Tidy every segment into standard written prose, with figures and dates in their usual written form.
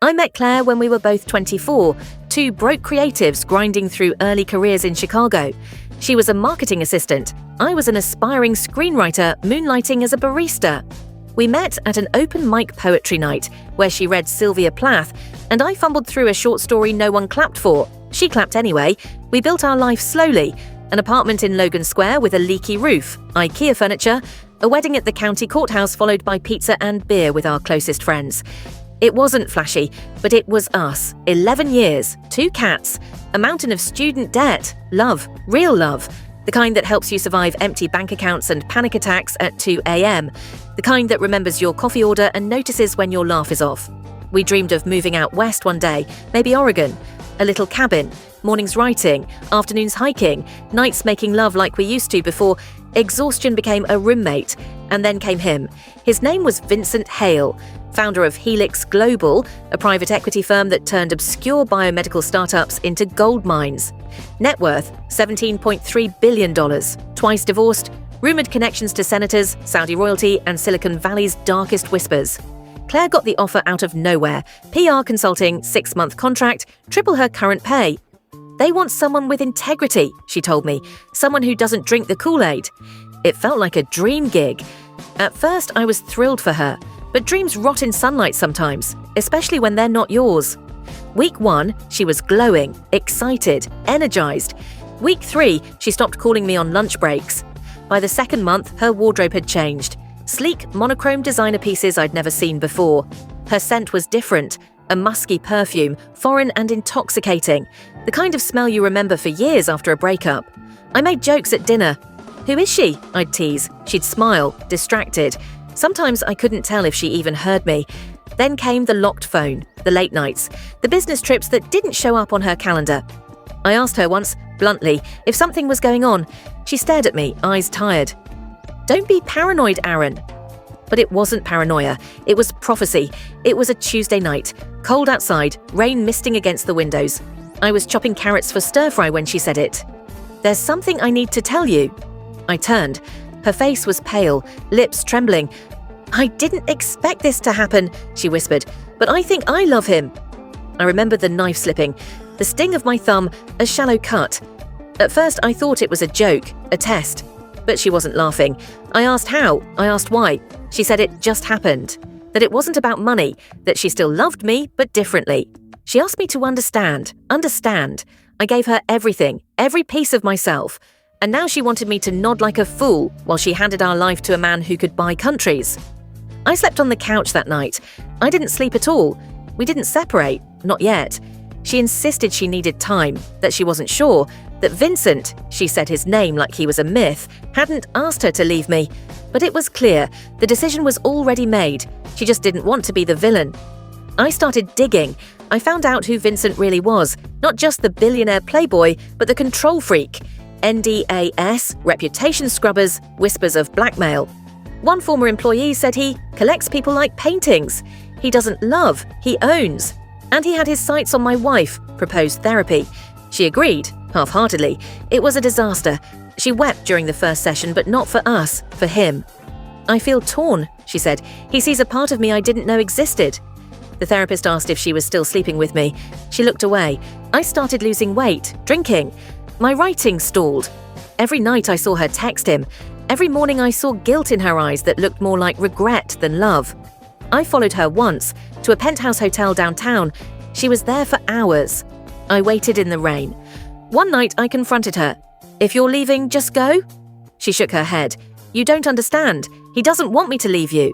I met Claire when we were both 24, two broke creatives grinding through early careers in Chicago. She was a marketing assistant. I was an aspiring screenwriter moonlighting as a barista. We met at an open mic poetry night where she read Sylvia Plath, and I fumbled through a short story no one clapped for. She clapped anyway. We built our life slowly. An apartment in Logan Square with a leaky roof, IKEA furniture, a wedding at the county courthouse followed by pizza and beer with our closest friends. It wasn't flashy, but it was us. 11 years, 2 cats, a mountain of student debt, love, real love, the kind that helps you survive empty bank accounts and panic attacks at 2 a.m., the kind that remembers your coffee order and notices when your laugh is off. We dreamed of moving out west one day, maybe Oregon, a little cabin, mornings writing, afternoons hiking, nights making love like we used to before exhaustion became a roommate, and then came him. His name was Vincent Hale, founder of Helix Global, a private equity firm that turned obscure biomedical startups into gold mines. Net worth, $17.3 billion. Twice divorced, rumored connections to senators, Saudi royalty, and Silicon Valley's darkest whispers. Claire got the offer out of nowhere. PR consulting, 6-month contract, triple her current pay. They want someone with integrity, she told me, someone who doesn't drink the Kool-Aid. It felt like a dream gig. At first, I was thrilled for her, but dreams rot in sunlight sometimes, especially when they're not yours. Week 1, she was glowing, excited, energized. Week 3, she stopped calling me on lunch breaks. By the 2nd month, her wardrobe had changed. Sleek, monochrome designer pieces I'd never seen before. Her scent was different, a musky perfume, foreign and intoxicating, the kind of smell you remember for years after a breakup. I made jokes at dinner. "Who is she?" I'd tease. She'd smile, distracted. Sometimes I couldn't tell if she even heard me. Then came the locked phone, the late nights, the business trips that didn't show up on her calendar. I asked her once, bluntly, if something was going on. She stared at me, eyes tired. "Don't be paranoid, Aaron." But it wasn't paranoia. It was prophecy. It was a Tuesday night. Cold outside, rain misting against the windows. I was chopping carrots for stir-fry when she said it. "There's something I need to tell you." I turned. Her face was pale, lips trembling. "I didn't expect this to happen," she whispered, "but I think I love him." I remembered the knife slipping, the sting of my thumb, a shallow cut. At first I thought it was a joke, a test. But she wasn't laughing. I asked how, I asked why. She said it just happened. That it wasn't about money, that she still loved me, but differently. She asked me to understand. I gave her everything, every piece of myself. And now she wanted me to nod like a fool while she handed our life to a man who could buy countries. I slept on the couch that night. I didn't sleep at all. We didn't separate, not yet. She insisted she needed time, that she wasn't sure, that Vincent, she said his name like he was a myth, hadn't asked her to leave me. But it was clear, the decision was already made. She just didn't want to be the villain. I started digging. I found out who Vincent really was, not just the billionaire playboy, but the control freak. NDAS, reputation scrubbers, whispers of blackmail. One former employee said he collects people like paintings. He doesn't love, he owns. And he had his sights on my wife, proposed therapy. She agreed, half-heartedly. It was a disaster. She wept during the first session, but not for us, for him. "I feel torn," she said. "He sees a part of me I didn't know existed." The therapist asked if she was still sleeping with me. She looked away. I started losing weight, drinking. My writing stalled. Every night I saw her text him. Every morning I saw guilt in her eyes that looked more like regret than love. I followed her once, to a penthouse hotel downtown. She was there for hours. I waited in the rain. One night I confronted her. "If you're leaving, just go?" She shook her head. "You don't understand. He doesn't want me to leave you."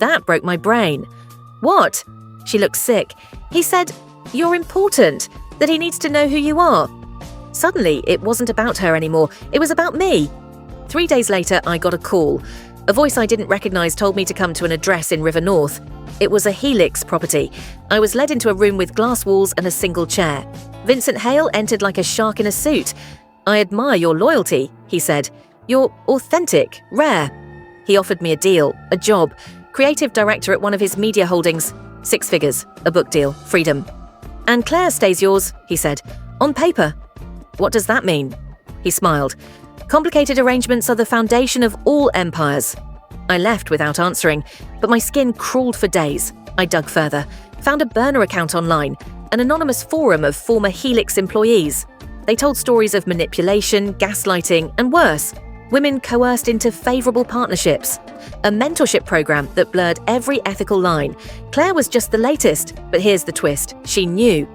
That broke my brain. "What?" She looked sick. "He said, you're important, that he needs to know who you are." Suddenly, it wasn't about her anymore. It was about me. 3 days later, I got a call. A voice I didn't recognize told me to come to an address in River North. It was a Helix property. I was led into a room with glass walls and a single chair. Vincent Hale entered like a shark in a suit. "I admire your loyalty," he said. "You're authentic, rare." He offered me a deal, a job, creative director at one of his media holdings. 6 figures, a book deal, freedom. "And Claire stays yours," he said. "On paper." "What does that mean?" He smiled. "Complicated arrangements are the foundation of all empires." I left without answering, but my skin crawled for days. I dug further. Found a burner account online, an anonymous forum of former Helix employees. They told stories of manipulation, gaslighting, and worse, women coerced into favourable partnerships. A mentorship program that blurred every ethical line. Claire was just the latest, but here's the twist. She knew.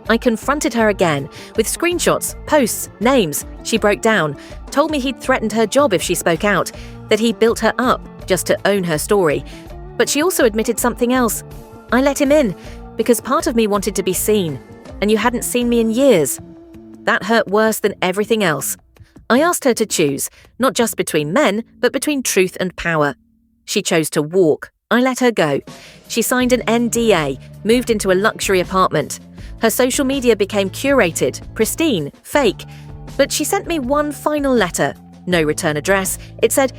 I confronted her again, with screenshots, posts, names. She broke down, told me he'd threatened her job if she spoke out, that he built her up just to own her story. But she also admitted something else. I let him in, because part of me wanted to be seen, and you hadn't seen me in years. That hurt worse than everything else. I asked her to choose, not just between men, but between truth and power. She chose to walk. I let her go. She signed an NDA, moved into a luxury apartment. Her social media became curated, pristine, fake. But she sent me one final letter. No return address. It said,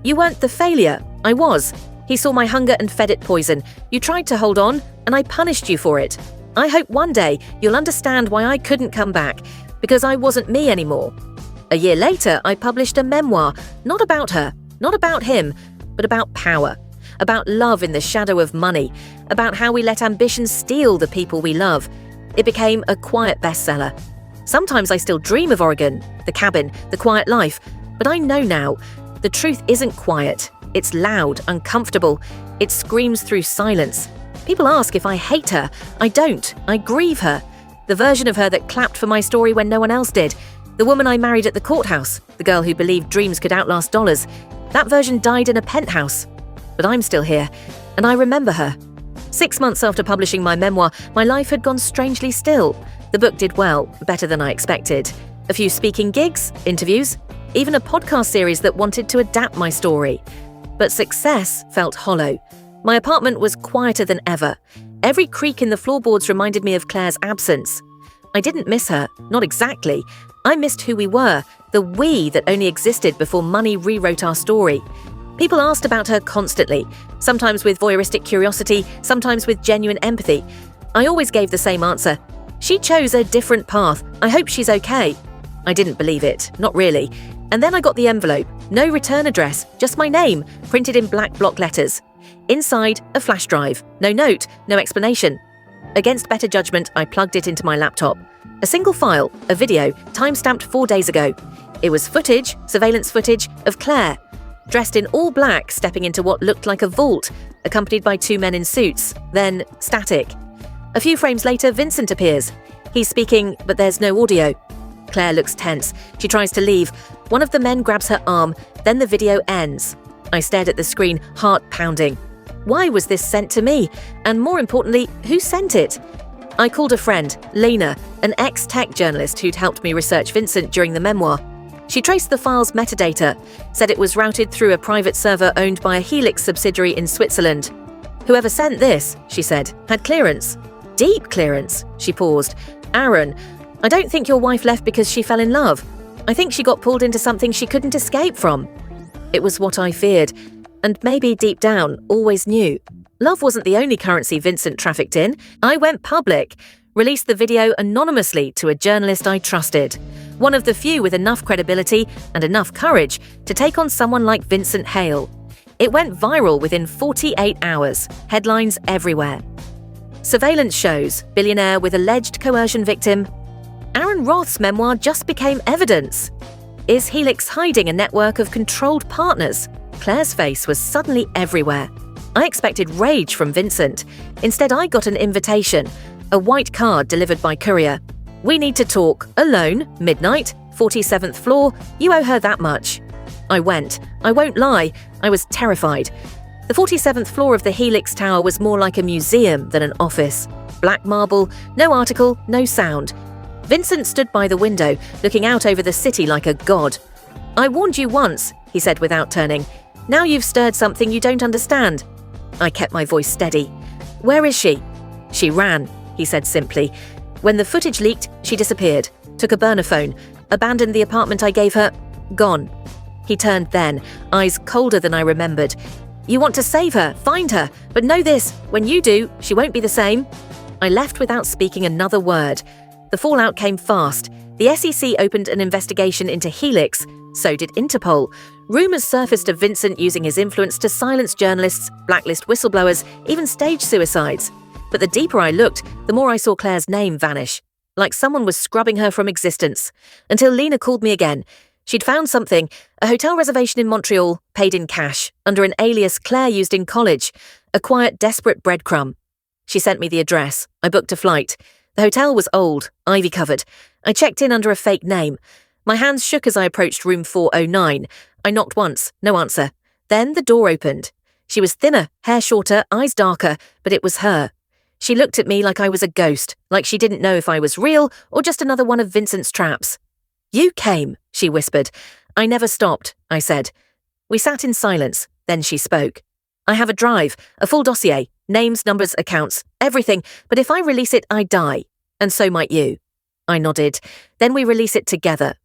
"You weren't the failure. I was. He saw my hunger and fed it poison. You tried to hold on, and I punished you for it. I hope one day you'll understand why I couldn't come back, because I wasn't me anymore." A year later, I published a memoir, not about her, not about him, but about power, about love in the shadow of money, about how we let ambition steal the people we love. It became a quiet bestseller. Sometimes I still dream of Oregon, the cabin, the quiet life, but I know now, the truth isn't quiet. It's loud, uncomfortable. It screams through silence. People ask if I hate her. I don't. I grieve her. The version of her that clapped for my story when no one else did. The woman I married at the courthouse, the girl who believed dreams could outlast dollars. That version died in a penthouse. But I'm still here, and I remember her. 6 months after publishing my memoir, my life had gone strangely still. The book did well, better than I expected. A few speaking gigs, interviews, even a podcast series that wanted to adapt my story. But success felt hollow. My apartment was quieter than ever. Every creak in the floorboards reminded me of Claire's absence. I didn't miss her, not exactly. I missed who we were, the we that only existed before money rewrote our story. People asked about her constantly, sometimes with voyeuristic curiosity, sometimes with genuine empathy. I always gave the same answer. She chose a different path. I hope she's okay. I didn't believe it, not really. And then I got the envelope. No return address, just my name, printed in black block letters. Inside, a flash drive. No note, no explanation. Against better judgment, I plugged it into my laptop. A single file, a video, time-stamped 4 days ago. It was footage, surveillance footage, of Claire, dressed in all black, stepping into what looked like a vault, accompanied by 2 men in suits. Then, static. A few frames later, Vincent appears. He's speaking, but there's no audio. Claire looks tense. She tries to leave. One of the men grabs her arm, then the video ends. I stared at the screen, heart pounding. Why was this sent to me? And more importantly, who sent it? I called a friend, Lena, an ex-tech journalist who'd helped me research Vincent during the memoir. She traced the file's metadata, said it was routed through a private server owned by a Helix subsidiary in Switzerland. Whoever sent this, she said, had clearance. Deep clearance, she paused. Aaron, I don't think your wife left because she fell in love. I think she got pulled into something she couldn't escape from. It was what I feared, and maybe deep down always knew. Love wasn't the only currency Vincent trafficked in. I went public, released the video anonymously to a journalist I trusted. One of the few with enough credibility and enough courage to take on someone like Vincent Hale. It went viral within 48 hours, headlines everywhere. Surveillance shows, billionaire with alleged coercion victim. Aaron Roth's memoir just became evidence. Is Helix hiding a network of controlled partners? Claire's face was suddenly everywhere. I expected rage from Vincent. Instead, I got an invitation, a white card delivered by courier. We need to talk, alone, midnight, 47th floor, you owe her that much. I went. I won't lie, I was terrified. The 47th floor of the Helix Tower was more like a museum than an office. Black marble, no article, no sound. Vincent stood by the window, looking out over the city like a god. I warned you once, he said without turning. Now you've stirred something you don't understand. I kept my voice steady. Where is she? She ran, he said simply. When the footage leaked, she disappeared, took a burner phone, abandoned the apartment I gave her, gone. He turned then, eyes colder than I remembered. You want to save her, find her, but know this, when you do, she won't be the same. I left without speaking another word. The fallout came fast. The SEC opened an investigation into Helix, so did Interpol. Rumours surfaced of Vincent using his influence to silence journalists, blacklist whistleblowers, even stage suicides. But the deeper I looked, the more I saw Claire's name vanish, like someone was scrubbing her from existence, until Lena called me again. She'd found something, a hotel reservation in Montreal, paid in cash, under an alias Claire used in college, a quiet, desperate breadcrumb. She sent me the address. I booked a flight. The hotel was old, ivy-covered. I checked in under a fake name. My hands shook as I approached room 409. I knocked once, no answer. Then the door opened. She was thinner, hair shorter, eyes darker, but it was her. She looked at me like I was a ghost, like she didn't know if I was real or just another one of Vincent's traps. "You came," she whispered. "I never stopped," I said. We sat in silence, then she spoke. "I have a drive, a full dossier, names, numbers, accounts, everything, but if I release it, I die. And so might you." I nodded. "Then we release it together.